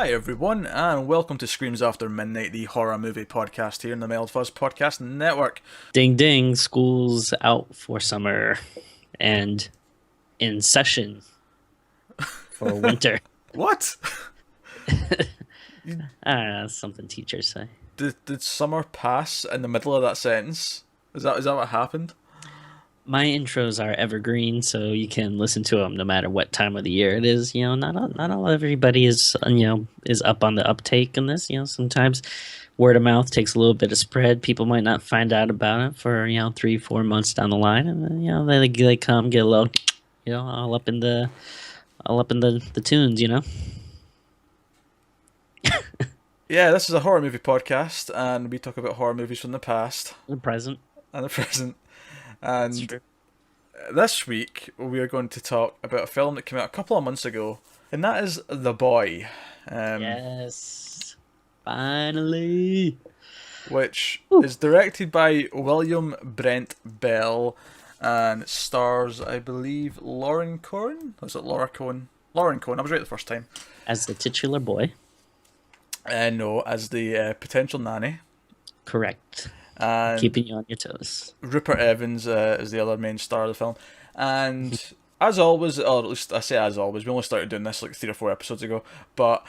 Hi everyone, and welcome to Screams After Midnight, the horror movie podcast here in the Mild Fuzz Podcast Network. Ding ding, school's out for summer and in session for winter. What? I don't know, something teachers say. Did summer pass in the middle of that sentence? Is that what happened? My intros are evergreen, so you can listen to them no matter what time of the year it is. Not all everybody is up on the uptake in this. Sometimes word of mouth takes a little bit of spread. People might not find out about it for 3-4 months down the line, and then they come get a little all up in the tunes. Yeah, this is a horror movie podcast, and we talk about horror movies from the past The present. and the present. That's And true. this week we are going to talk about a film that came out a couple of months ago, and that is The Boy. Yes. Finally. Which Woo. is directed by William Brent Bell and stars, I believe, Lauren Cohan? Was it Laura Cohen? Lauren Cohen, I was right the first time. As the titular boy. No, as the potential nanny. Correct. And Keeping you on your toes. Rupert Evans is the other main star of the film. And as always, or at least I say as always, we only started doing this like 3 or 4 episodes ago. But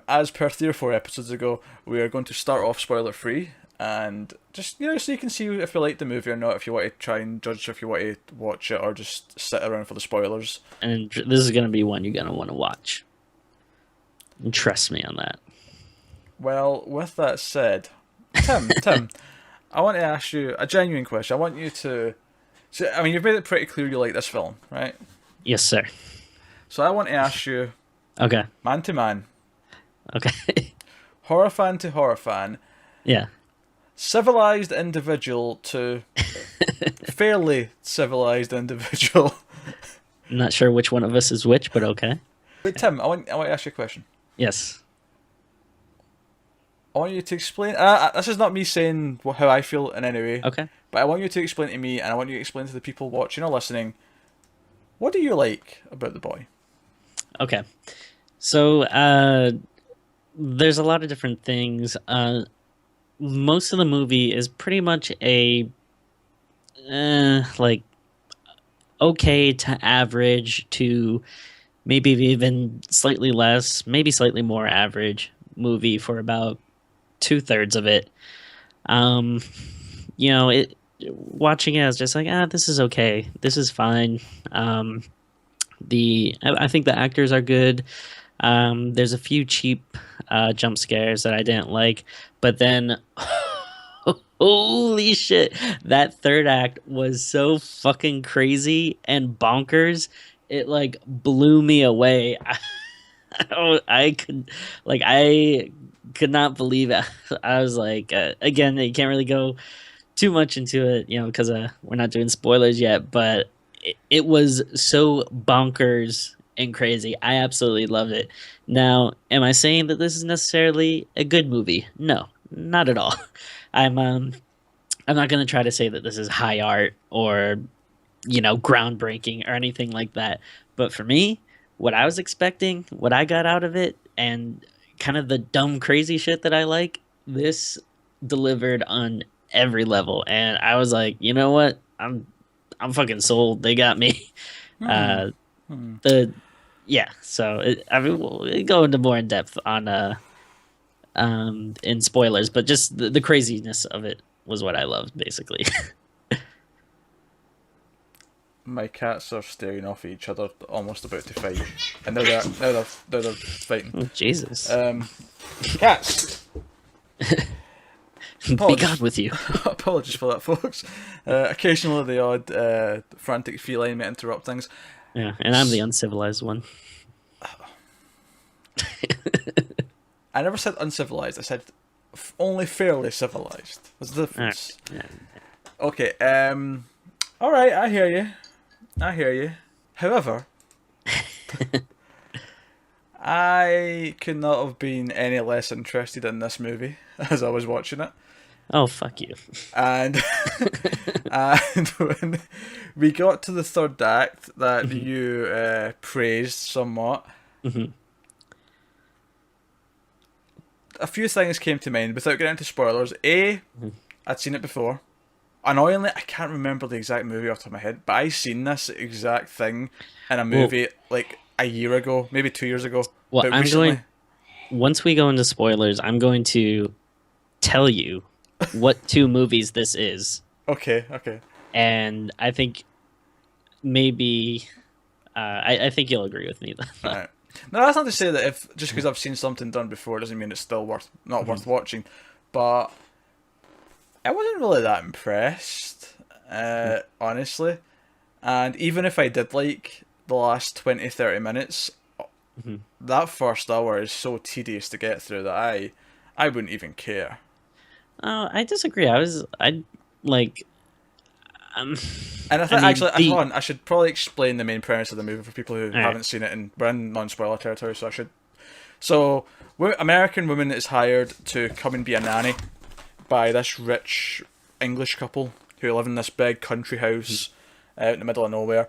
as per 3 or 4 episodes ago, we are going to start off spoiler free. And just, so you can see if you like the movie or not, if you want to try and judge if you want to watch it or just sit around for the spoilers. And this is going to be one you're going to want to watch. And trust me on that. Well, with that said, Tim, I want to ask you a genuine question. I want you to... So, I mean, you've made it pretty clear you like this film, right? Yes, sir. So I want to ask you, Okay. man to man, Okay. horror fan to horror fan, Yeah. civilized individual to fairly civilized individual. I'm not sure which one of us is which, but okay. Wait, Tim, I want to ask you a question. Yes. I want you to explain... this is not me saying how I feel in any way, Okay. but I want you to explain to me, and I want you to explain to the people watching or listening, what do you like about The Boy? Okay. So, there's a lot of different things. Most of the movie is pretty much a like okay to average to maybe even slightly less, maybe slightly more average movie for about 2/3 of it. Um, it watching it, I was just like, this is okay, this is fine. I think the actors are good. There's a few cheap jump scares that I didn't like, but then holy shit, that third act was so fucking crazy and bonkers. It like blew me away. I could not believe it. I was like, again, you can't really go too much into it, because we're not doing spoilers yet, but it was so bonkers and crazy. I absolutely loved it. Now, am I saying that this is necessarily a good movie? No, not at all. I'm not going to try to say that this is high art or groundbreaking or anything like that. But for me, what I was expecting, what I got out of it, and kind of the dumb crazy shit that I like, this delivered on every level. And I was like, you know what? I'm fucking sold. They got me. Uh, the yeah. So we'll go into more in depth on in spoilers, but just the craziness of it was what I loved, basically. My cats are staring off at each other, almost about to fight, and now they're fighting. Oh, Jesus. Cats. Be Apologies. God with you. Apologies for that, folks. Occasionally, the odd frantic feline may interrupt things. Yeah, and I'm the uncivilized one. I never said uncivilized. I said only fairly civilized. There's a difference. Yeah. Okay. All right. I hear you. However, I could not have been any less interested in this movie as I was watching it. Oh, fuck you. And and when we got to the third act that you praised somewhat, Mhm. a few things came to mind without getting into spoilers. I'd seen it before. Annoyingly, I can't remember the exact movie off the top of my head, but I seen this exact thing in a movie like a year ago, maybe 2 years ago. Well, but recently. Once we go into spoilers, I'm going to tell you what 2 movies this is. Okay. And I think maybe I think you'll agree with me. Right. No, that's not to say that if just because I've seen something done before doesn't mean it's still not worth watching, but I wasn't really that impressed, honestly. And even if I did like the last 20-30 minutes, that first hour is so tedious to get through that I wouldn't even care. Oh, I disagree. I like. And I think I should probably explain the main premise of the movie for people who haven't seen it, and we're in non-spoiler territory, so I should. So, American woman is hired to come and be a nanny by this rich English couple who live in this big country house out in the middle of nowhere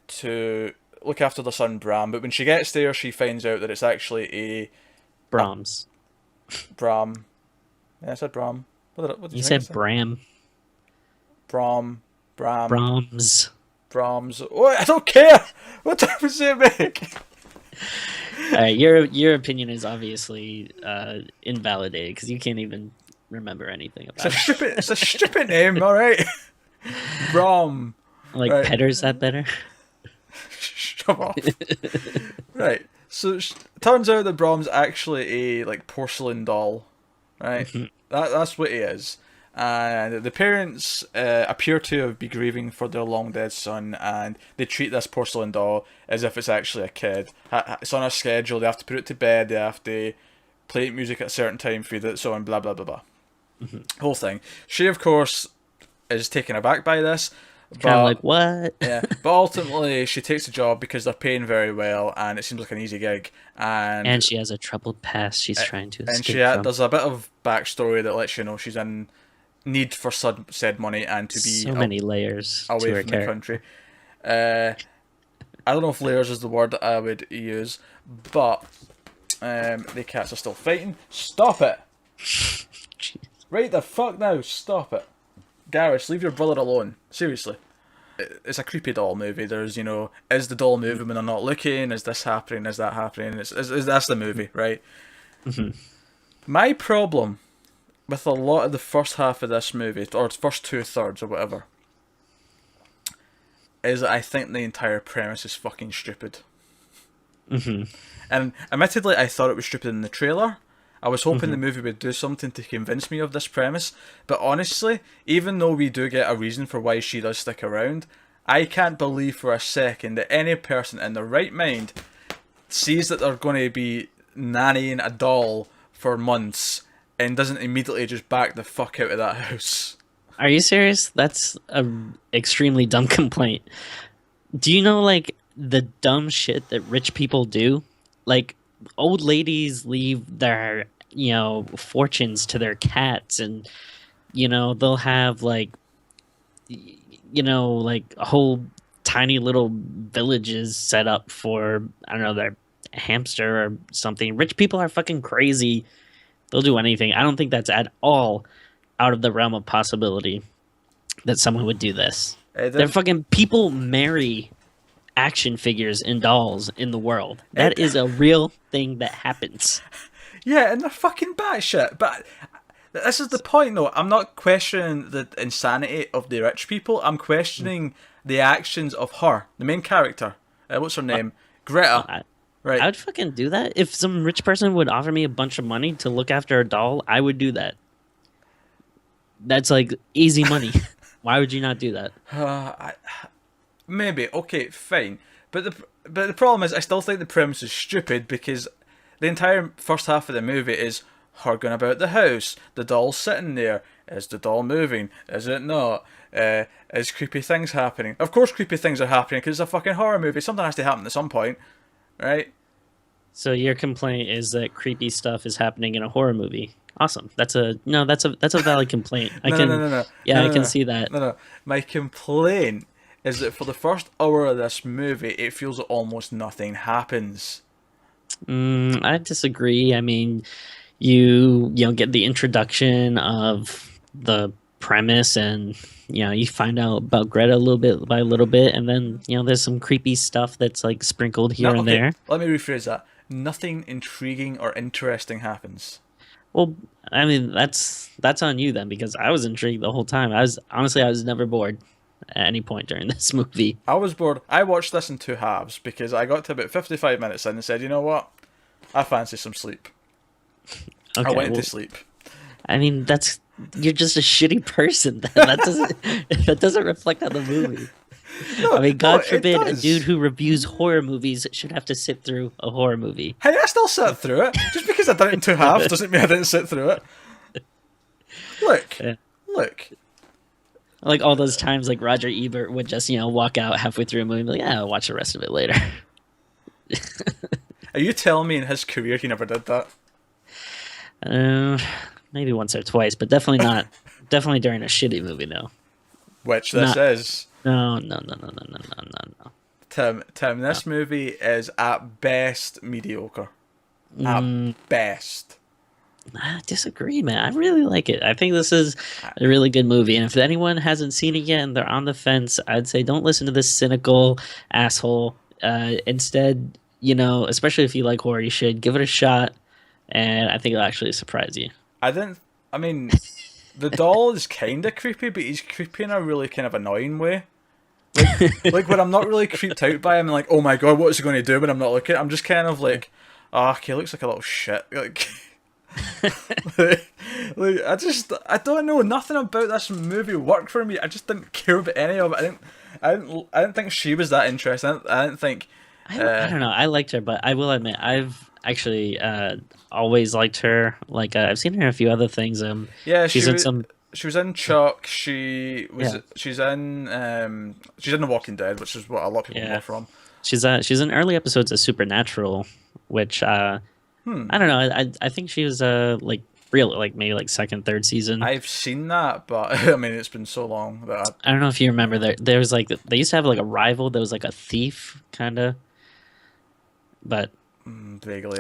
to look after their son Bram. But when she gets there, she finds out that it's actually a Brahms. Bram. Yeah, I said Bram. What did you said Bram. Brahms. Oh, I don't care. What difference does it make? Your opinion is obviously invalidated because you can't even remember anything about it. It's a stupid name, all right. Brom. Like right. Petter's that better? Shut off. Right. So turns out that Brom's actually a porcelain doll, right? That's what he is. And the parents appear to be grieving for their long dead son, and they treat this porcelain doll as if it's actually a kid. It's on a schedule. They have to put it to bed. They have to play music at a certain time, feed it, so on, blah blah blah blah. Whole thing. She, of course, is taken aback by this. Kind of like, what? Yeah, but ultimately she takes the job because they're paying very well, and it seems like an easy gig. And she has a troubled past she's trying to escape from. There's a bit of backstory that lets you know she's in need for said money and to be so many layers away to her from the country. I don't know if layers is the word that I would use, but the cats are still fighting. Stop it! Right the fuck now, stop it. Garrus, leave your brother alone. Seriously. It's a creepy doll movie. There's, is the doll moving when they're not looking? Is this happening? Is that happening? That's the movie, right? My problem with a lot of the first half of this movie, or its first 2/3 or whatever, is that I think the entire premise is fucking stupid. And admittedly, I thought it was stupid in the trailer. I was hoping the movie would do something to convince me of this premise, but honestly, even though we do get a reason for why she does stick around, I can't believe for a second that any person in their right mind sees that they're going to be nannying a doll for months and doesn't immediately just back the fuck out of that house. Are you serious? That's a extremely dumb complaint. Do you know, the dumb shit that rich people do? Old ladies leave their, fortunes to their cats, and, they'll have, a whole tiny little villages set up for, I don't know, their hamster or something. Rich people are fucking crazy. They'll do anything. I don't think that's at all out of the realm of possibility that someone would do this. They're fucking people marry action figures and dolls in the world. That is a real thing that happens. Yeah, and they're fucking batshit. But this is the point, though. I'm not questioning the insanity of the rich people. I'm questioning the actions of her, the main character. What's her name? Greta. Right. I would fucking do that. If some rich person would offer me a bunch of money to look after a doll, I would do that. That's easy money. Why would you not do that? Maybe. Okay, fine. But the problem is, I still think the premise is stupid because the entire first half of the movie is her going about the house, the doll sitting there. Is the doll moving? Is it not? Is creepy things happening? Of course creepy things are happening because it's a fucking horror movie. Something has to happen at some point, right? So your complaint is that creepy stuff is happening in a horror movie. Awesome. That's a valid complaint. I can see that. No. My complaint is that for the first hour of this movie, it feels that almost nothing happens. I disagree. I mean, you get the introduction of the premise, and you find out about Greta a little bit by a little bit, and then there's some creepy stuff that's like sprinkled No, here and okay. there. Let me rephrase that. Nothing intriguing or interesting happens. Well, I mean, that's on you then, because I was intrigued the whole time. I was never bored at any point during this movie. I was bored. I watched this in two halves because I got to about 55 minutes in and said, you know what? I fancy some sleep. I Okay, went well, to sleep. I mean, you're just a shitty person. That doesn't reflect on the movie. I No, mean, no, God it forbid a dude does. who reviews horror movies should have to sit through a horror movie. Hey, I still sat through it. Just because I did it in two halves doesn't mean I didn't sit through it. Look, Yeah. look. Like all those times, like Roger Ebert would just walk out halfway through a movie and be like, "Yeah, I'll watch the rest of it later." Are you telling me in his career he never did that? Uh, Maybe once or twice, but definitely not. Definitely during a shitty movie, though. Which this Not. is. No, no, no, no, no, no, no, no, no. Tim, this movie is at best mediocre. At Mm, best. I disagree, man. I really like it. I think this is a really good movie. And if anyone hasn't seen it yet and they're on the fence, I'd say don't listen to this cynical asshole. Instead, especially if you like horror, you should give it a shot. And I think it'll actually surprise you. I didn't. I mean, the doll is kind of creepy, but he's creepy in a really kind of annoying way. Like when I'm not really creeped out by him, like, oh my god, what is he going to do when I'm not looking? I'm just kind of like, oh, okay, looks like a little shit. Like, like, I don't know. Nothing about this movie worked for me. I just didn't care about any of it. I didn't think she was that interesting. I didn't think. I don't know. I liked her, but I will admit I've actually always liked her. Like I've seen her in a few other things. Yeah, She's in some. she was in Chuck. She was. Yeah. She's in The Walking Dead, which is what a lot of people know Yeah. her from. She's in early episodes of Supernatural, which I don't know. I think she was like real, like maybe like second, third season. I've seen that, but I mean, it's been so long that I don't know if you remember there was like they used to have like a rival that was like a thief kind of, but vaguely.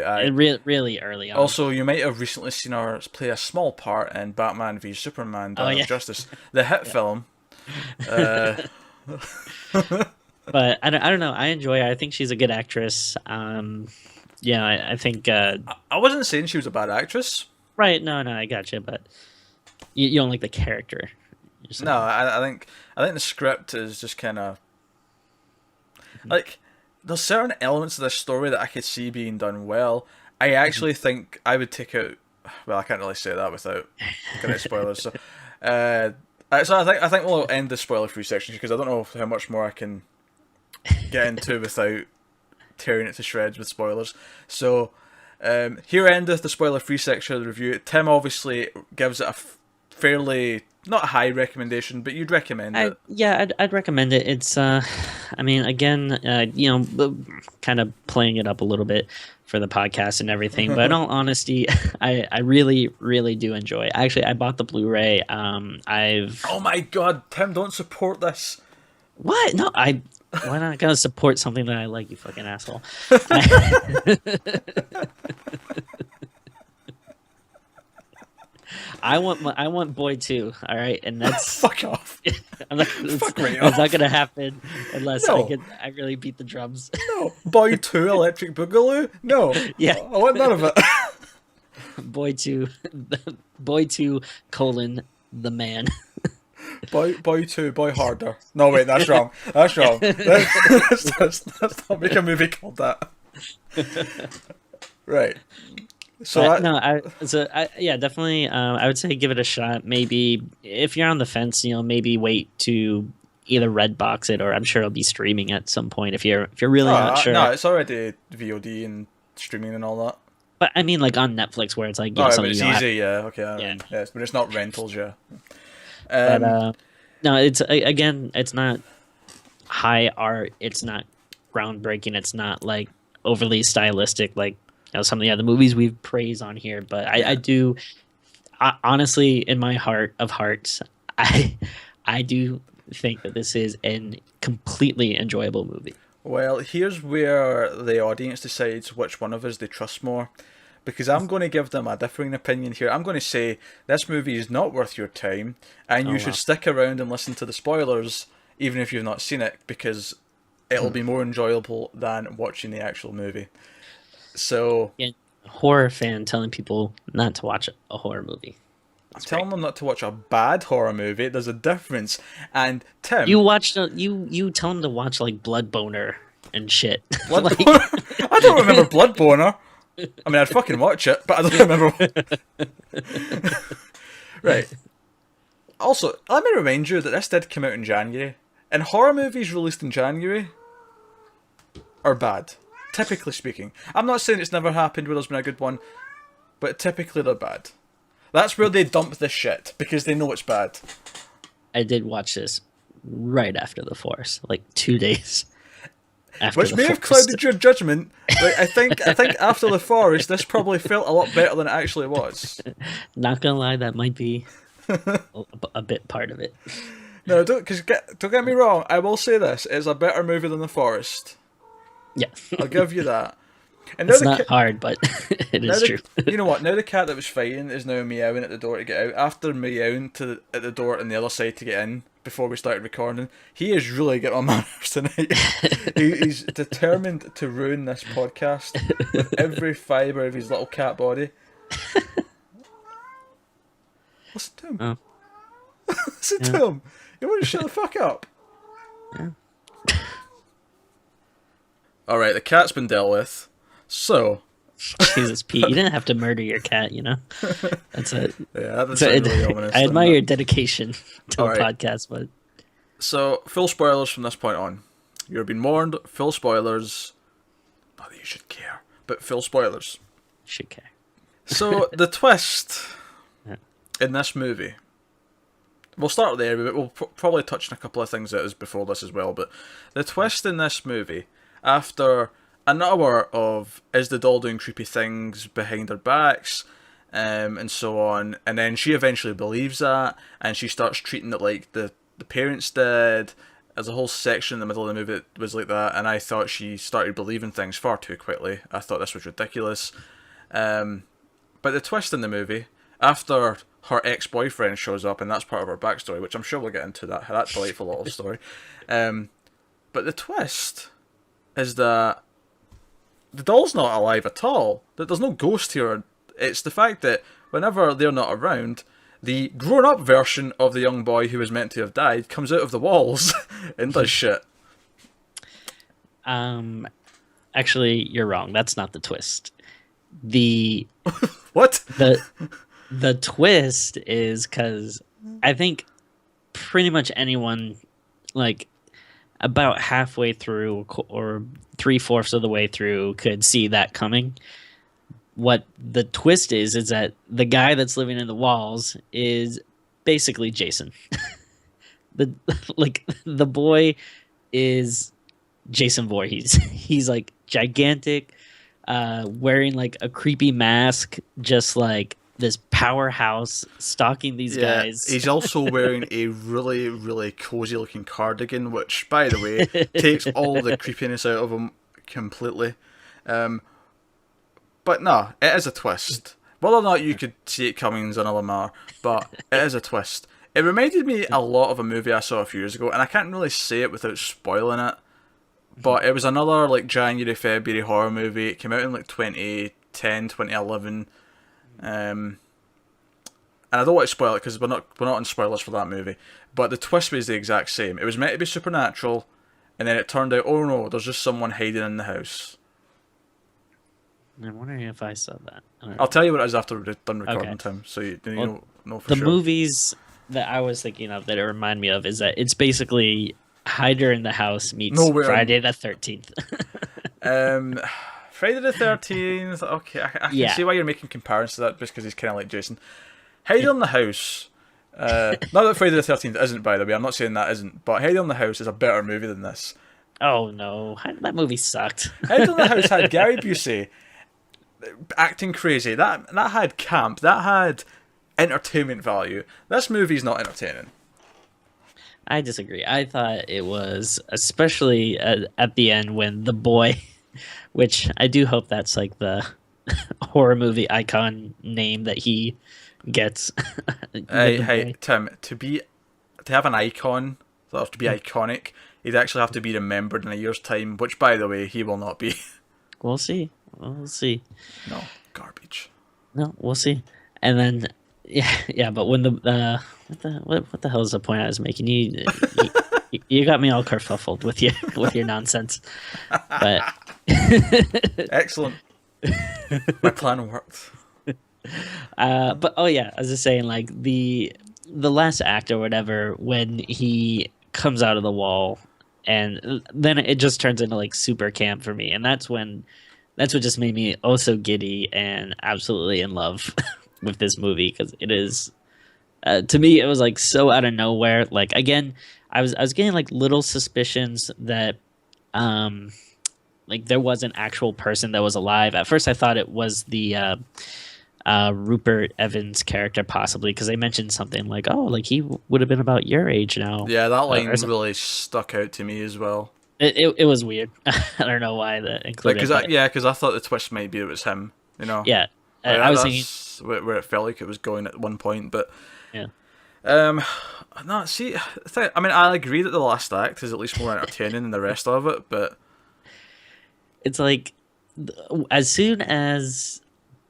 really early on. Also, you might have recently seen her play a small part in Batman v Superman: Oh Dawn yeah, of Justice, the hit film. Uh, but I don't know. I enjoy her. I think she's a good actress. Yeah, I think I wasn't saying she was a bad actress. right. No, I got you, but you don't like the character. You're No, saying. I think the script is just kind of like there's certain elements of this story that I could see being done well. I actually think I would take out. Well, I can't really say that without getting into spoilers. So, I think we'll end the spoiler-free section because I don't know how much more I can get into without tearing it to shreds with spoilers. So, here endeth the spoiler-free section of the review. Tim obviously gives it a fairly not a high recommendation, but you'd recommend it. Yeah, I'd recommend it. It's I mean, again, kind of playing it up a little bit for the podcast and everything. But in all honesty, I really, really do enjoy it. Actually, I bought the Blu-ray. I've Oh my god, Tim, don't support this. what? No, why not gonna support something that I like, you fucking asshole? I want Boy 2, all right, and that's Fuck off. Fuck me it's not off. gonna happen unless No. I really beat the drums. No. Boy 2 Electric Boogaloo? No. Yeah. I want none of it. Boy 2, Boy 2 colon the man. Boy 2, Boy Harder. No, wait, that's wrong. That's wrong. Let's not make a movie called that. Right. So But that, yeah, definitely. I would say give it a shot. Maybe if you're on the fence, maybe wait to either Redbox it, or I'm sure it'll be streaming at some point. If you're really not sure. no, it's already VOD and streaming and all that. But I mean, like on Netflix, where it's like Oh, but something it's you don't have. easy, yeah. Okay, Yeah. yes, but it's not rentals, yeah. But no, it's again, it's not high art. It's not groundbreaking. It's not like overly stylistic, like some of the other movies we've praised on here. But I do, honestly, in my heart of hearts, I do think that this is a completely enjoyable movie. Well, here's where the audience decides which one of us they trust more. because I'm going to give them a differing opinion here. I'm going to say this movie is not worth your time, and you should stick around and listen to the spoilers, even if you've not seen it, because it'll be more enjoyable than watching the actual movie. So, yeah, horror fan telling people not to watch a horror movie. I'm telling them not to watch a bad horror movie. There's a difference. And Tim, you tell them to watch like Blood Boner and shit. Blood Boner? I don't remember Blood Boner. I mean, I'd fucking watch it, but I don't remember. Right. Also, let me remind you that this did come out in January. And horror movies released in January are bad, typically speaking. I'm not saying it's never happened where there's been a good one, but typically they're bad. That's where they dump this shit, because they know it's bad. I did watch this right after The Force, like 2 days after. Which may have clouded your judgment. Like, I think after The Forest, this probably felt a lot better than it actually was. Not gonna lie, that might be a bit part of it. No, don't get me wrong. I will say this: it's a better movie than The Forest. Yeah, I'll give you that. And it's not hard, but it is true. You know what? Now the cat that was fighting is now meowing at the door to get out. After meowing at the door on the other side to get in before we started recording, he is really getting on my nerves tonight. He's determined to ruin this podcast with every fibre of his little cat body. Listen to him. Oh. Listen to him. You want to shut the fuck up? Yeah. Alright, the cat's been dealt with. So, Jesus, Pete, you didn't have to murder your cat, you know? That's it. Yeah, that's really ominous. I admire your dedication to All the right. podcast, but... So, full spoilers from this point on. You're being warned, full spoilers. Not that you should care, but full spoilers. Should care. So, the twist in this movie... We'll start there, but we'll probably touch on a couple of things that is before this as well, but the twist in this movie, after an hour of is the doll doing creepy things behind their backs, and so on, and then she eventually believes that, and she starts treating it like the parents did. There's a whole section in the middle of the movie that was like that, and I thought she started believing things far too quickly. I thought this was ridiculous. But the twist in the movie, after her ex-boyfriend shows up, and that's part of her backstory, which I'm sure we'll get into that delightful little story. But the twist is that the doll's not alive at all. That there's no ghost here. It's the fact that whenever they're not around, the grown-up version of the young boy who was meant to have died comes out of the walls and does shit. Actually, you're wrong. That's not the twist. The What? The twist is because I think pretty much anyone, like, about halfway through or 3/4 of the way through could see that coming. What the twist is that the guy that's living in the walls is basically Jason. The boy is Jason Voorhees. He's like gigantic, wearing like a creepy mask, just like this powerhouse stalking these guys. He's also wearing a really, really cozy looking cardigan, which, by the way, takes all the creepiness out of him completely. But no, it is a twist. Whether or not you could see it coming is another matter, but it is a twist. It reminded me a lot of a movie I saw a few years ago, and I can't really say it without spoiling it, but it was another like January, February horror movie. It came out in like 2010, 2011. And I don't want to spoil it because we're not on spoilers for that movie, but the twist was the exact same. It was meant to be supernatural, and then it turned out, oh no, there's just someone hiding in the house. I'm wondering if I saw that. I'll tell you what it is after we're done recording, Okay. Tim, so you know for the sure. movies that I was thinking of that it remind me of is that it's basically Hider in the House meets Friday the 13th. Friday the 13th, okay, I can Yeah. see why you're making comparisons to that, just because he's kind of like Jason. Hiding in the House, not that Friday the 13th isn't, by the way, I'm not saying that isn't, but Hiding in the House is a better movie than this. Oh no, that movie sucked. Hiding in the House had Gary Busey acting crazy, that had camp, that had entertainment value. This movie's not entertaining. I disagree. I thought it was, especially at the end when the boy, which I do hope that's like the horror movie icon name that he gets with Hey, the hey, boy. Tim, to have an icon, that have to be iconic, he'd actually have to be remembered in a year's time, which, by the way, he will not be. We'll see. We'll see. No, garbage. No, we'll see. And then, yeah. But when the what the hell is the point I was making? You got me all kerfuffled with you with your nonsense. But Excellent. My plan worked. but oh yeah, I was just saying like the last act or whatever when he comes out of the wall, and then it just turns into like super camp for me, and that's what just made me also giddy and absolutely in love with this movie because it is to me it was like so out of nowhere. Like again, I was getting like little suspicions that um like there was an actual person that was alive. At first, I thought it was the Rupert Evans character possibly because they mentioned something like, oh, like he would have been about your age now. Yeah, that line Or something. really stuck out to me as well. It was weird. I don't know why that Like, included, but because I thought the twist might be it was him. You know, yeah, like I was thinking, that's where it felt like it was going at one point. But yeah, um, no, see, I mean, I agree that the last act is at least more entertaining than the rest of it. But it's like as soon as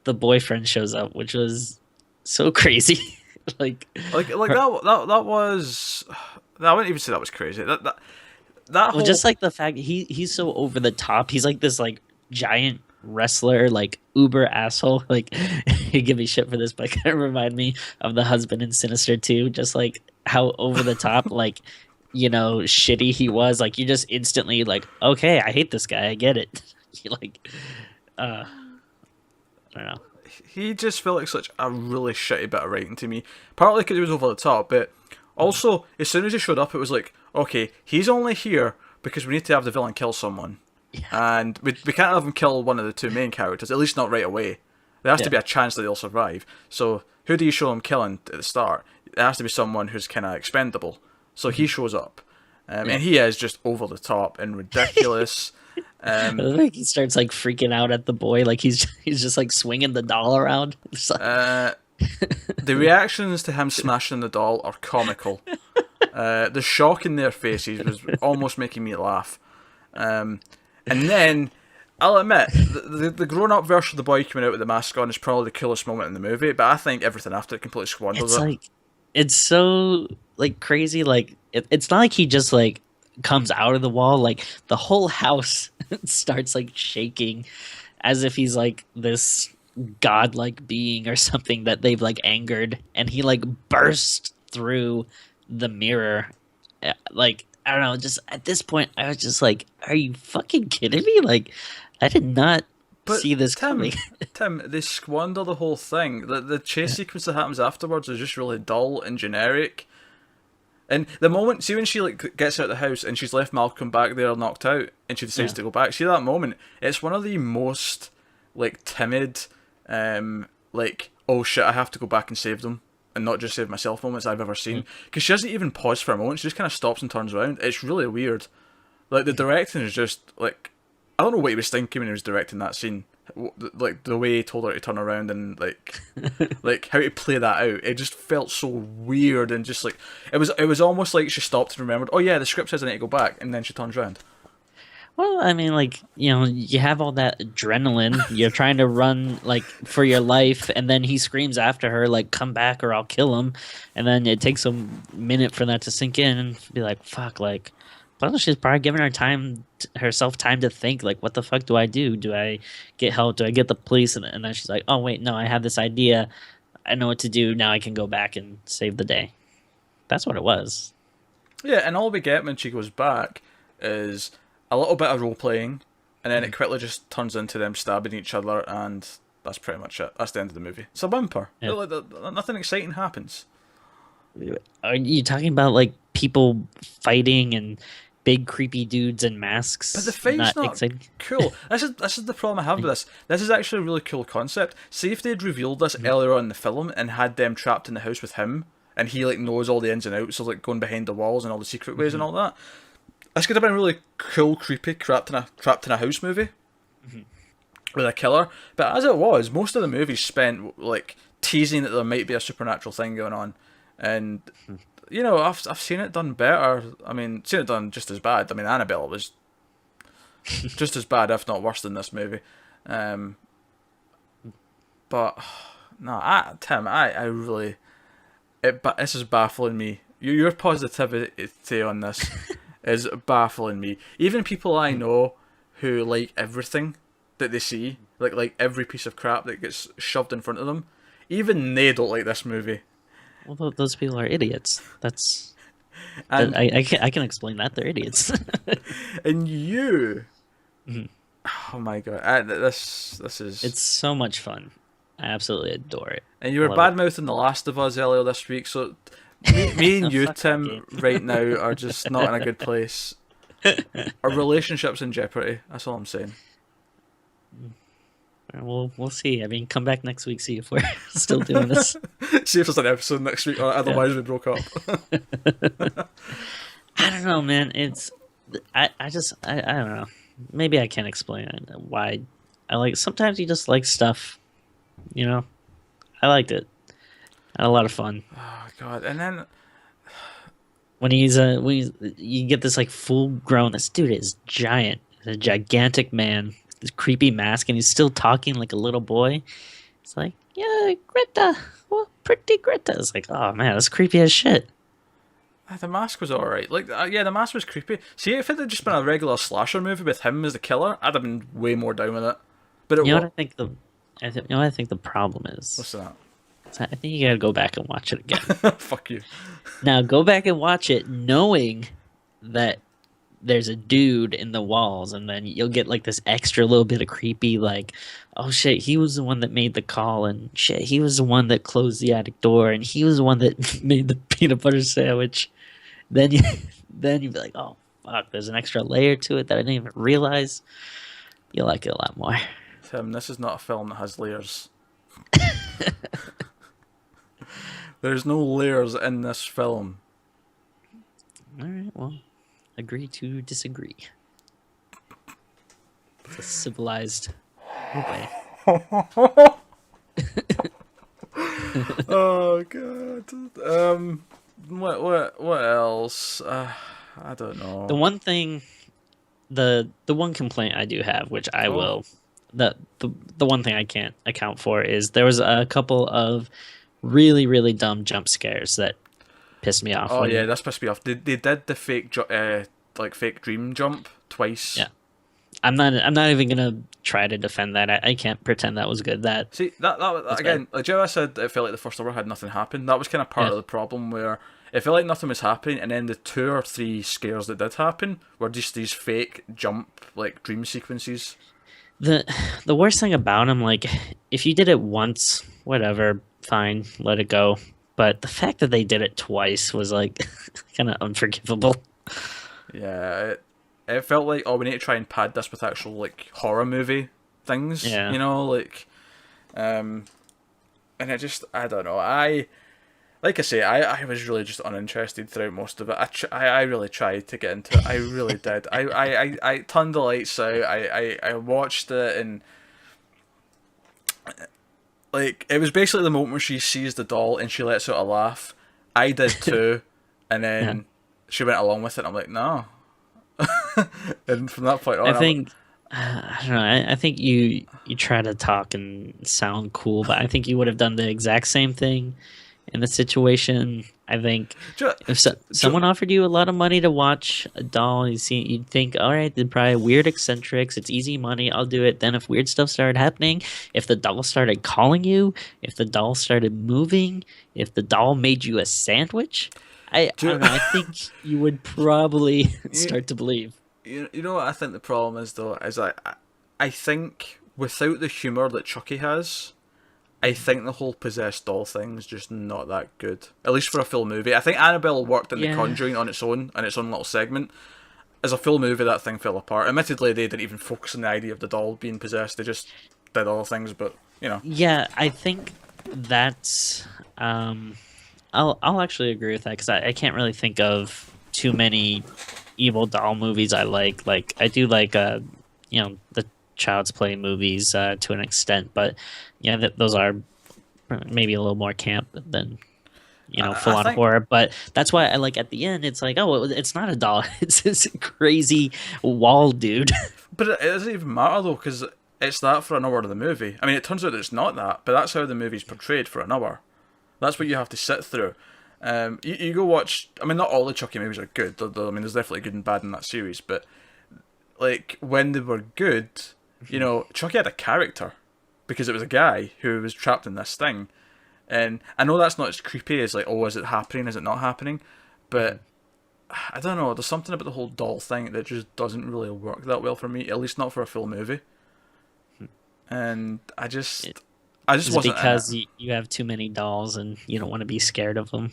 the boyfriend shows up, which was so crazy, like like her, that was, no, I wouldn't even say that was crazy. That well, whole just like the fact he's so over the top. He's like this like giant wrestler, like uber asshole. Like he give me shit for this, but it kind of remind me of the husband in Sinister 2. Just like how over the top, like shitty he was. Like you just instantly like, okay, I hate this guy. I get it. You like, I don't know. he just felt like such a really shitty bit of writing to me. Partly because he was over the top, but also as soon as he showed up, it was like, okay, he's only here because we need to have the villain kill someone, Yeah, and we can't have him kill one of the two main characters. At least not right away. There has to yeah, be a chance that they'll survive. So who do you show him killing at the start? It has to be someone who's kind of expendable. So he shows up, yeah. and he is just over the top and ridiculous. Like he starts like freaking out at the boy, like he's just like swinging the doll around. It's like, Uh, the reactions to him smashing the doll are comical. The shock in their faces was almost making me laugh. And then, I'll admit, the grown-up version of the boy coming out with the mask on is probably the coolest moment in the movie, but I think everything after it completely squanders it's it. like it's so like crazy. Like it's not like he just like comes out of the wall. Like the whole house starts like shaking, as if he's like this godlike being or something that they've like angered, and he like bursts through the mirror. Like I don't know. Just at this point, I was just like, "Are you fucking kidding me?" Like I did not But, see this Tim, coming. Tim, they squander the whole thing. The chase sequence that happens afterwards is just really dull and generic. And the moment, see when she like gets out of the house and she's left Malcolm back there knocked out, and she decides Yeah, to go back. See that moment? It's one of the most like timid, like oh shit, I have to go back and save them, and not just save myself moments I've ever seen. Because she doesn't even pause for a moment. She just kind of stops and turns around. It's really weird. Like the directing is just like I don't know what he was thinking when he was directing that scene. Like the way he told her to turn around and like how to play that out. It just felt so weird and just like it was almost like she stopped and remembered. Oh yeah, the script says I need to go back, and then she turns around. well, I mean, like, you have all that adrenaline. You're trying to run, like, for your life, and then he screams after her, like, come back or I'll kill him. And then it takes a minute for that to sink in and be like, fuck, like, well, she's probably giving herself time to think, like, what the fuck do I do? Do I get help? Do I get the police? And then she's like, oh, wait, no, I have this idea. I know what to do. Now I can go back and save the day. That's what it was. Yeah, and all we get when she goes back is a little bit of role playing, and then it quickly just turns into them stabbing each other, and that's pretty much it. That's the end of the movie. It's a whimper. Yeah. Nothing exciting happens. Are you talking about, like, people fighting and big creepy dudes in masks? But the fight's not exciting. cool. This is the problem I have with this. This is actually a really cool concept. See if they'd revealed this earlier on in the film and had them trapped in the house with him, and he like knows all the ins and outs of like going behind the walls and all the secret ways and all that. This could have been really cool, creepy, trapped in a house movie. with a killer. But as it was, most of the movies spent like teasing that there might be a supernatural thing going on, and you know, I've seen it done better. I mean, seen it done just as bad. I mean, Annabelle was just as bad, if not worse, than this movie. But no, Tim, I really, but this is baffling me. Your positivity on this is baffling me. Even people I know who like everything that they see, like every piece of crap that gets shoved in front of them, even they don't like this movie. Well, those people are idiots. And I can explain that. They're idiots. and you, Mhm. oh my god, this is. It's so much fun. I absolutely adore it. And you were Love bad mouthing The Last of Us earlier this week, so me and you, Fuck that Tim, game. right now are just not in a good place. Our relationship's in jeopardy. That's all I'm saying. We'll see. I mean, come back next week, see if we're still doing this. See if there's an episode next week, or otherwise we broke up. I don't know, man. I don't know. Maybe I can't explain it, why I like. Sometimes you just like stuff, you know. I liked it. I had a lot of fun. Oh god! And then When you get this like full grown. This dude is giant, a gigantic man. This creepy mask, and he's still talking like a little boy. It's like, yeah, Greta, well, pretty Greta. It's like, oh man, that's creepy as shit. the mask was alright. Like, yeah, the mask was creepy. See, if it had just been a regular slasher movie with him as the killer, I'd have been way more down with it. But You know what I think you know what I think the problem is? What's that? I think you gotta go back and watch it again. Fuck you. Now go back and watch it knowing that there's a dude in the walls, and then you'll get like this extra little bit of creepy, like, oh shit, he was the one that made the call, and shit, he was the one that closed the attic door, and he was the one that made the peanut butter sandwich. Then you'd be like, oh fuck, there's an extra layer to it that I didn't even realize. You'll like it a lot more. Tim, this is not a film that has layers. There's no layers in this film. All right, well, agree to disagree. It's a civilized way. Oh god. What else? I don't know. The one thing, the one complaint I do have, which I will, the one thing I can't account for is there was a couple of really dumb jump scares that pissed me off. Oh yeah, that's pissed me off. They did the fake fake dream jump twice. Yeah. I'm not even gonna try to defend that. I can't pretend that was good. See that again, like Joe said, it felt like the first hour had nothing happen. That was kind of part of the problem, where it felt like nothing was happening, and then the 2 or 3 scares that did happen were just these fake jump like dream sequences. The worst thing about them, like, if you did it once, whatever, fine, let it go. But the fact that they did it twice was like kind of unforgivable. Yeah, it felt like, oh, we need to try and pad this with actual like horror movie things. Yeah. You know, like, and it just, I don't know. Like I say, I was really just uninterested throughout most of it. I really tried to get into it. I really did. I turned the lights out. I watched it, and like, it was basically the moment where she sees the doll and she lets out a laugh. I did too, and then she went along with it. I'm like, no. And from that point on, I think I don't know. I think you try to talk and sound cool, but I think you would have done the exact same thing in the situation. I think if someone offered you a lot of money to watch a doll, you'd think, all right, they're probably weird eccentrics. It's easy money. I'll do it. Then if weird stuff started happening, if the doll started calling you, if the doll started moving, if the doll made you a sandwich, I don't know, I think you would probably start to believe. You know what I think the problem is, though, is I think without the humour that Chucky has, I think the whole possessed doll thing is just not that good. At least for a full movie. I think Annabelle worked in The Conjuring on its own little segment. As a full movie, that thing fell apart. Admittedly, they didn't even focus on the idea of the doll being possessed. They just did other things, but, you know. Yeah, I think that's... I'll actually agree with that, because I can't really think of too many evil doll movies I like. Like, I do like, the Child's Play movies to an extent, but yeah, those are maybe a little more camp than full I on think, horror. But that's why I like at the end, it's like, oh, it's not a doll, it's this crazy wall dude. but it doesn't even matter though, because it's that for an hour of the movie. I mean, it turns out it's not that, but that's how the movie's portrayed for an hour. That's what you have to sit through. You go watch. I mean, not all the Chucky movies are good. I mean, there's definitely good and bad in that series, but like when they were good, Chucky had a character because it was a guy who was trapped in this thing. And I know that's not as creepy as like, oh, is it happening? Is it not happening? But I don't know. There's something about the whole doll thing that just doesn't really work that well for me. At least not for a full movie. And I just wasn't because you have too many dolls and you don't want to be scared of them.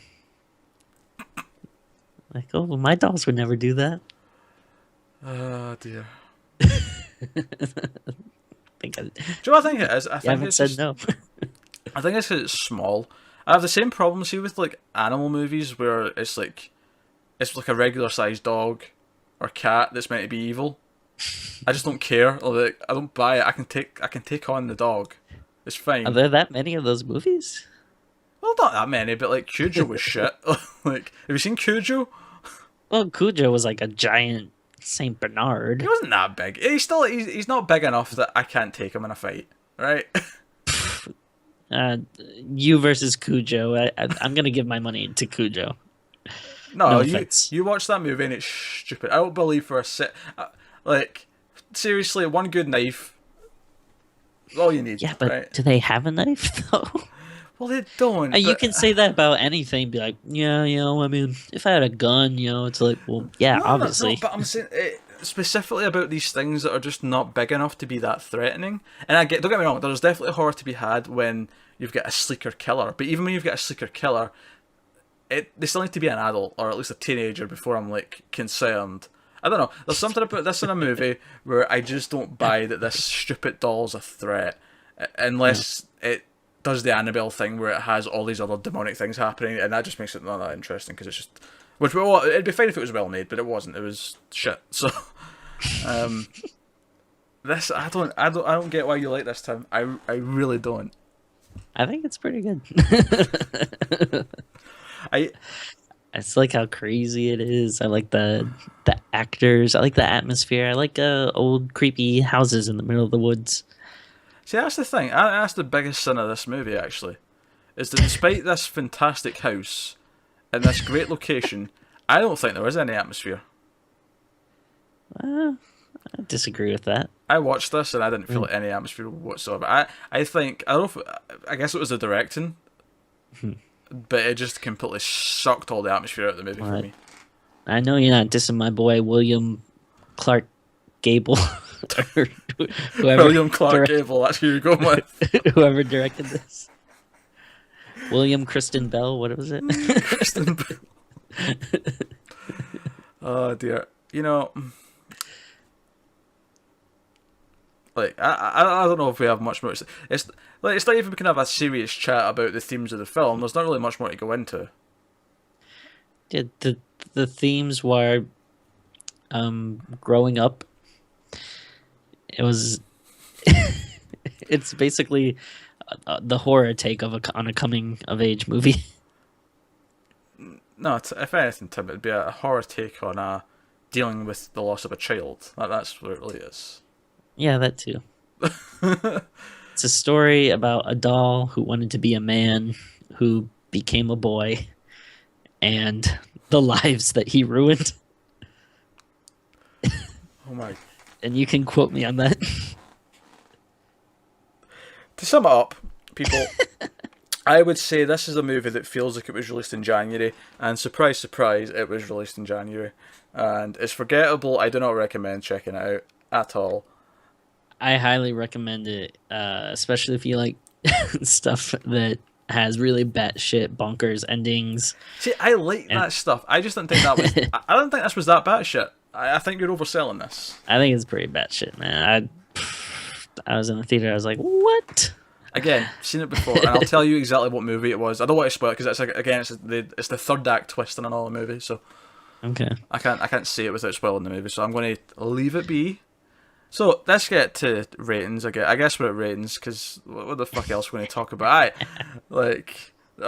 Like, oh, well, my dolls would never do that. Oh dear. I think Do you know what I think it is? I think haven't it's said just, no. I think it's 'cause it's small. I have the same problem, see, with like animal movies where it's like a regular sized dog or cat that's meant to be evil. I just don't care. Like, I don't buy it. I can take on the dog. It's fine. Are there that many of those movies? Well, not that many, but like Cujo was shit. Like, have you seen Cujo? Well, Cujo was like a giant Saint Bernard. He wasn't that big. He's not big enough that I can't take him in a fight, right? You versus Cujo. I'm gonna give my money to Cujo. No, offense. you watch that movie and it's stupid. I don't believe for a like, seriously, one good knife, all you need. Yeah, but right? do they have a knife though? Well, they don't. You can say that about anything. Be like, yeah, I mean, if I had a gun, it's like, well, yeah, obviously. No, but I'm saying specifically about these things that are just not big enough to be that threatening. And don't get me wrong, there's definitely horror to be had when you've got a sleeker killer. But even when you've got a sleeker killer, they still need to be an adult or at least a teenager before I'm like concerned. I don't know. There's something about this in a movie where I just don't buy that this stupid doll's a threat, unless it does the Annabelle thing where it has all these other demonic things happening, and that just makes it not that interesting because it's just. It'd be fine if it was well made, but it wasn't. It was shit. So, this I don't get why you like this, Tim. I really don't. I think it's pretty good. I It's like how crazy it is. I like the actors. I like the atmosphere. I like old creepy houses in the middle of the woods. see that's the thing. That's the biggest sin of this movie actually, is that despite this fantastic house and this great location, I don't think there is any atmosphere. I disagree with that. I watched this and I didn't feel any atmosphere whatsoever. I think I don't know I guess it was the directing, but it just completely sucked all the atmosphere out of the movie for me. I know you're not dissing my boy William Clark Gable. Or whoever William Clark Gable, that's who you're going with. whoever directed this. William Kristen Bell, what was it? Kristen Bell. Oh dear. Like I don't know if we have much more. It's not even we can have a serious chat about the themes of the film. There's not really much more to go into. Yeah, the themes were growing up. It was it's basically the horror take on a coming of age movie. No, if anything, Tim, it'd be a horror take on dealing with the loss of a child. That's what it really is. Yeah, that too. It's a story about a doll who wanted to be a man who became a boy and the lives that he ruined. Oh my. And you can quote me on that. To sum it up, people, I would say this is a movie that feels like it was released in January, and surprise, surprise, it was released in January. And it's forgettable. I do not recommend checking it out at all. I highly recommend it, especially if you like stuff that has really batshit bonkers endings. See, I like that stuff. I just didn't think that was. I don't think this was that batshit. I think you're overselling this. I think it's pretty batshit, man. I was in the theater. I was like, "What?" Again, seen it before, and I'll tell you exactly what movie it was. I don't want to spoil it because it's like, again, it's the third act twist in another movie, so okay. I can't say it without spoiling the movie. So I'm going to leave it be. So let's get to ratings. I guess we're at ratings because what the fuck else are we going to talk about? I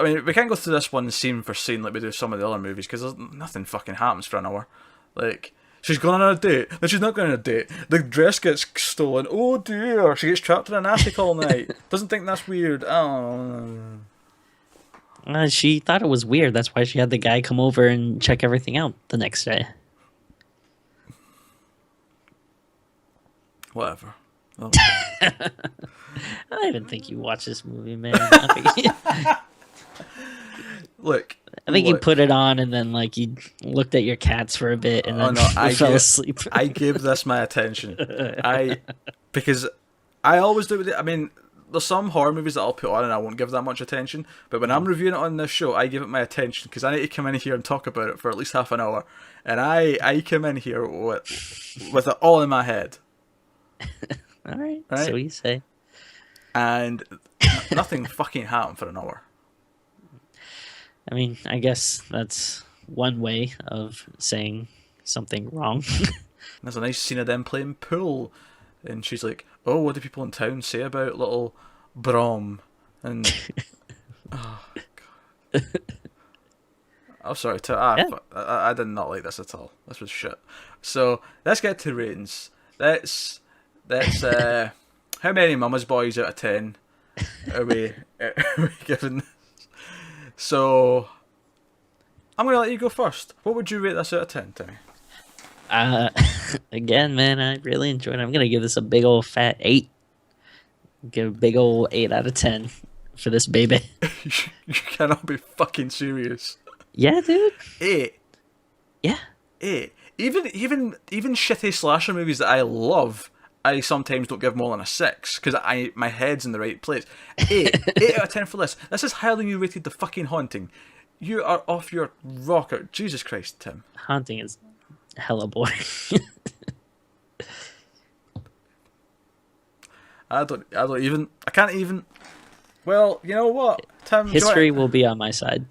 mean, we can't go through this one scene for scene like we do some of the other movies because nothing fucking happens for an hour. Like, she's going on a date, then she's not going on a date. The dress gets stolen. Oh dear, she gets trapped in an attic all night. Doesn't think that's weird. Oh. She thought it was weird. That's why she had the guy come over and check everything out the next day. Whatever. Oh. I didn't think you watched this movie, man. I think you put it on and then like you looked at your cats for a bit and then I fell asleep. I give this my attention. Because I always do. I mean, there's some horror movies that I'll put on and I won't give that much attention. But when I'm reviewing it on this show, I give it my attention because I need to come in here and talk about it for at least half an hour. And I come in here with it all in my head. All right, so you say. And nothing fucking happened for an hour. I mean, I guess that's one way of saying something wrong. There's a nice scene of them playing pool. And she's like, oh, what do people in town say about little Brom? And, oh, God. I'm sorry, I did not like this at all. This was shit. So, let's get to ratings. That's how many Mama's Boys out of 10 are we giving this? So, I'm going to let you go first. What would you rate this out of 10, Timmy? Again, man, I really enjoyed it. I'm going to give this a big old fat 8. Give a big old 8 out of 10 for this baby. You cannot be fucking serious. Yeah, dude. 8. Yeah. 8. Even shitty slasher movies that I love, I sometimes don't give more than a 6 because my head's in the right place. 8 out of 10 for this. This is higher than you rated The Fucking Haunting. You are off your rocker. Jesus Christ, Tim. Haunting is hella boring. I can't even. Well, you know what, Tim? History will be on my side.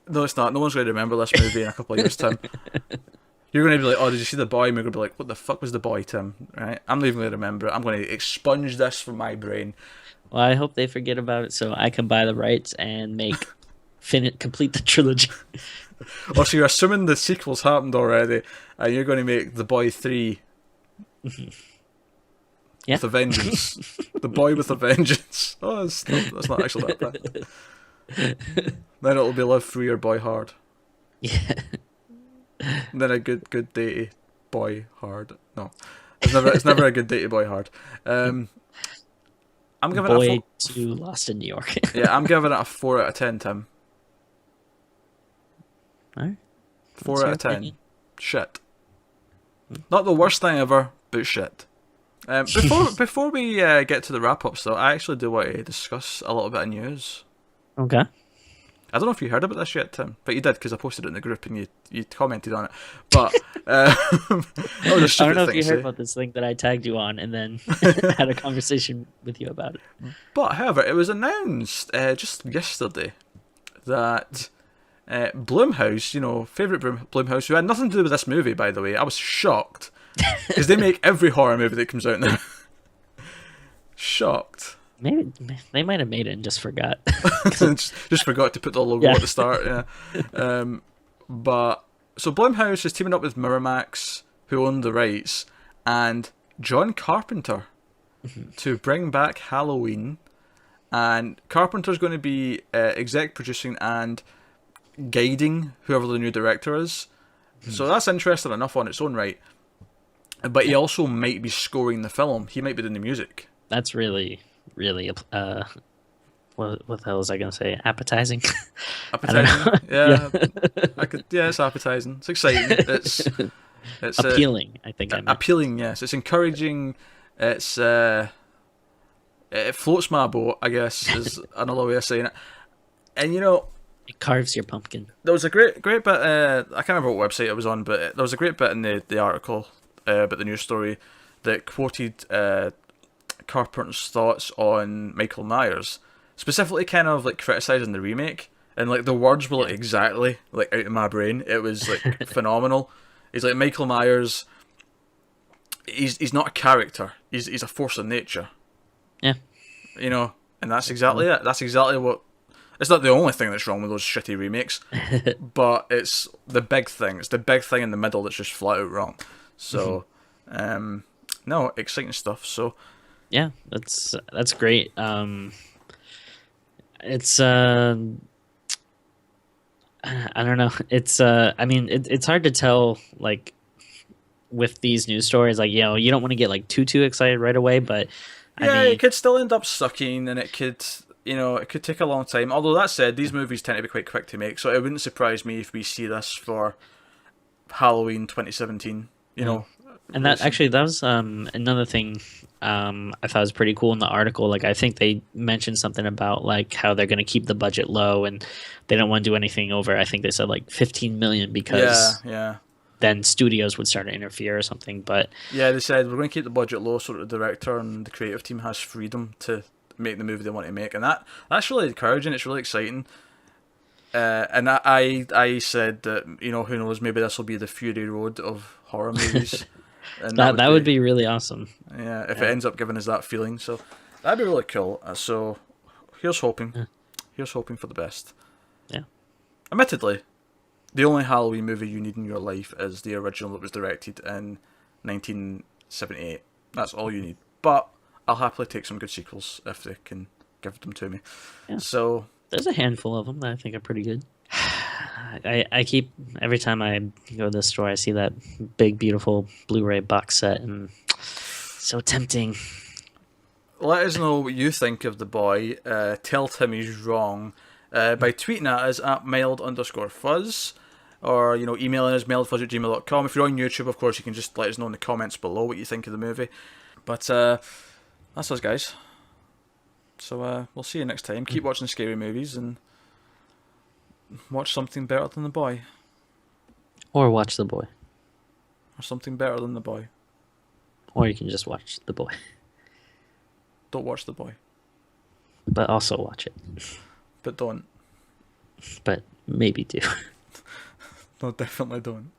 No, it's not. No one's going to remember this movie in a couple of years, Tim. You're going to be like, oh, did you see The Boy? And we're going to be like, what the fuck was The Boy, Tim? Right? I'm not even going to remember it. I'm going to expunge this from my brain. Well, I hope they forget about it so I can buy the rights and complete the trilogy. Oh, so you're assuming the sequels happened already, and you're going to make The Boy 3 with a vengeance. The Boy with a Vengeance. Oh, that's not actually that bad. Then it'll be Live Free or Boy Hard. Yeah. And then a good day to Boy Hard. No, it's never a good day to Boy Hard. I'm giving Boy to Lost in New York. Yeah, I'm giving it a 4 out of 10, Tim. All right. 4 out of 10. Shit. Not the worst thing ever, but shit. Before we get to the wrap ups, though, I actually do want to discuss a little bit of news. Okay. I don't know if you heard about this yet, Tim, but you did because I posted it in the group and you commented on it. But I don't know if you heard about this thing that I tagged you on and then had a conversation with you about it. But however, it was announced just yesterday that Blumhouse, favourite Blumhouse, who had nothing to do with this movie, by the way. I was shocked because they make every horror movie that comes out now. Shocked. Maybe they might have made it and just forgot. just forgot to put the logo at the start. Yeah. But so Blumhouse is teaming up with Miramax, who own the rights, and John Carpenter to bring back Halloween. And Carpenter's going to be exec producing and guiding whoever the new director is. So that's interesting enough on its own right. But he also might be scoring the film. He might be doing the music. That's really what the hell was I gonna say? Appetizing. Appetizing. Yeah. It's appetizing. It's exciting. It's appealing. I think. Appealing. Yes. It's encouraging. It's it floats my boat, I guess, is another way of saying it. And it carves your pumpkin. There was a great bit. I can't remember what website it was on, but there was a great bit in the article about the news story that quoted Carpenter's thoughts on Michael Myers, specifically kind of like criticizing the remake, and like the words were like exactly like out of my brain. It was like phenomenal. He's like, Michael Myers he's not a character. He's a force of nature. Yeah. You know, and that's exactly it. That's exactly what. It's not the only thing that's wrong with those shitty remakes, but it's the big thing. It's the big thing in the middle that's just flat out wrong. So, no, exciting stuff. So, yeah, that's great. It's I don't know. It's I mean, it's hard to tell, like, with these news stories, like, you know, you don't want to get like too excited right away, but yeah, I mean, it could still end up sucking, and it could, you know, it could take a long time. Although that said, these movies tend to be quite quick to make, so it wouldn't surprise me if we see this for Halloween 2017. You know, and that actually, that was another thing I thought was pretty cool in the article. Like, I think they mentioned something about like how they're going to keep the budget low and they don't want to do anything over. I think they said like 15 million because yeah. then studios would start to interfere or something. But Yeah, they said we're going to keep the budget low so that the director and the creative team has freedom to make the movie they want to make, and that's really encouraging. It's really exciting. And I said that, you know, who knows, maybe this will be the Fury Road of horror movies. And that would be really awesome. Yeah, if it ends up giving us that feeling, so that'd be really cool. So here's hoping. Here's hoping for the best. Yeah. Admittedly, the only Halloween movie you need in your life is the original that was directed in 1978. That's all you need. But I'll happily take some good sequels if they can give them to me. Yeah. So there's a handful of them that I think are pretty good. I keep, every time I go to the store, I see that big, beautiful Blu-ray box set, and so tempting. Let us know what you think of The Boy. Tell Tim he's wrong by tweeting at us at mild_fuzz, or, you know, emailing us mildfuzz@gmail.com. If you're on YouTube, of course, you can just let us know in the comments below what you think of the movie. But that's us, guys. So we'll see you next time. Keep watching scary movies and watch something better than The Boy. Or watch The Boy. Or something better than The Boy. Or you can just watch The Boy. Don't watch The Boy. But also watch it. But don't. But maybe do. No, definitely don't.